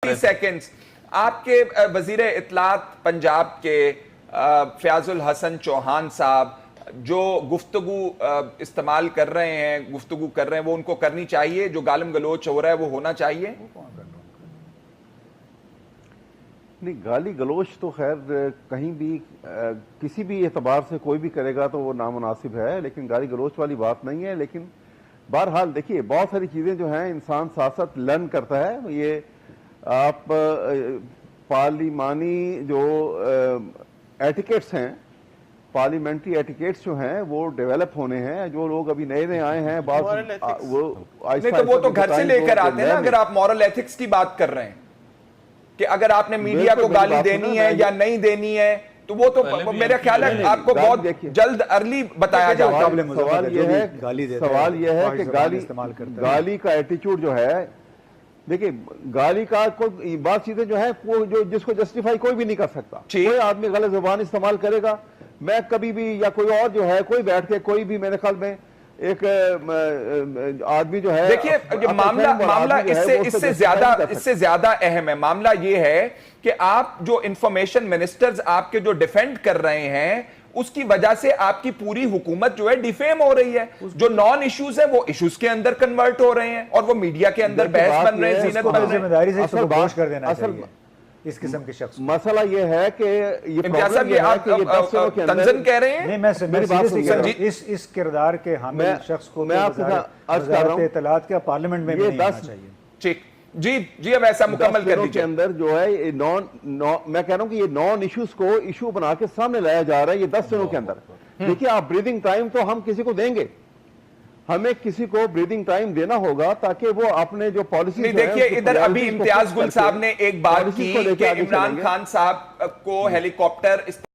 30 seconds. آپ کے وزیر اطلاعات پنجاب کے فیاض الحسن چوہان صاحب جو گفتگو استعمال کر رہے ہیں، گفتگو کر رہے ہیں، وہ ان کو کرنی چاہیے؟ جو گالم گلوچ ہو رہا ہے وہ ہونا چاہیے؟ نہیں، گالی گلوچ تو خیر کہیں بھی کسی بھی اعتبار سے کوئی بھی کرے گا تو وہ نامناسب ہے، لیکن گالی گلوچ والی بات نہیں ہے. لیکن بہرحال دیکھیے بہت ساری چیزیں جو ہیں انسان ساتھ ساتھ لرن کرتا ہے. یہ آپ پارلیمانی جو ایٹیکیٹس ہیں، پارلیمنٹری ایٹیکیٹس جو ہیں وہ ڈیولپ ہونے ہیں. جو لوگ ابھی نئے نئے آئے ہیں وہ تو گھر سے لے کر آتے ہیں نا. اگر آپ مورل ایتھکس کی بات کر رہے ہیں کہ اگر آپ نے میڈیا کو گالی دینی ہے یا نہیں دینی ہے تو وہ تو میرا خیال ہے آپ کو بہت جلد ارلی بتایا جائے گا. سوال یہ ہے کہ گالی کا ایٹیچیوڈ جو ہے، دیکھیں گالی کا کوئی بات چیزیں جو ہے جس کو جسٹیفائی کوئی بھی نہیں کر سکتا. کوئی آدمی غلط زبان استعمال کرے گا، میں کبھی بھی یا کوئی اور جو ہے کوئی بیٹھ کے کوئی بھی میرے خیال میں ایک آدمی جو ہے، دیکھیے معاملہ اس سے زیادہ اہم ہے. معاملہ یہ ہے کہ آپ جو انفارمیشن منسٹرز آپ کے جو ڈیفینڈ کر رہے ہیں اس کی وجہ سے آپ کی پوری حکومت جو ہے ڈیفیم ہو رہی ہے. جو نان ایشوز ہیں وہ ایشوز کے اندر کنورٹ ہو رہے ہیں اور وہ میڈیا کے اندر بحث بن رہے ہیں، زینت بن رہے ہیں. ذمہ داری سے اس کو گوش کر دینا چاہیے اس قسم کے شخص. مسئلہ یہ ہے کہ یہ پرابلم یہ ہے کہ یہ 10 سالوں کے اندر تنزن کہہ رہے ہیں. نہیں، میں اس کردار کے حامل شخص کو وزارت اطلاعات کا پارلیمنٹ میں بھی نہیں ہونا چاہیے. ٹھیک، جی اب ایسا مکمل کر دیجئے. کے اندر جو ہے میں کہہ رہا ہوں کہ یہ نان ایشوز کو ایشو بنا کے سامنے لایا جا رہا ہے یہ 10 دنوں کے اندر. دیکھیے آپ بریدنگ ٹائم تو ہم کسی کو دیں گے، ہمیں کسی کو بریدنگ ٹائم دینا ہوگا تاکہ وہ اپنے جو پالیسی. دیکھیے ادھر ابھی امتیاز گل صاحب نے ایک بات کی کہ عمران خان صاحب کو ہیلی کاپٹر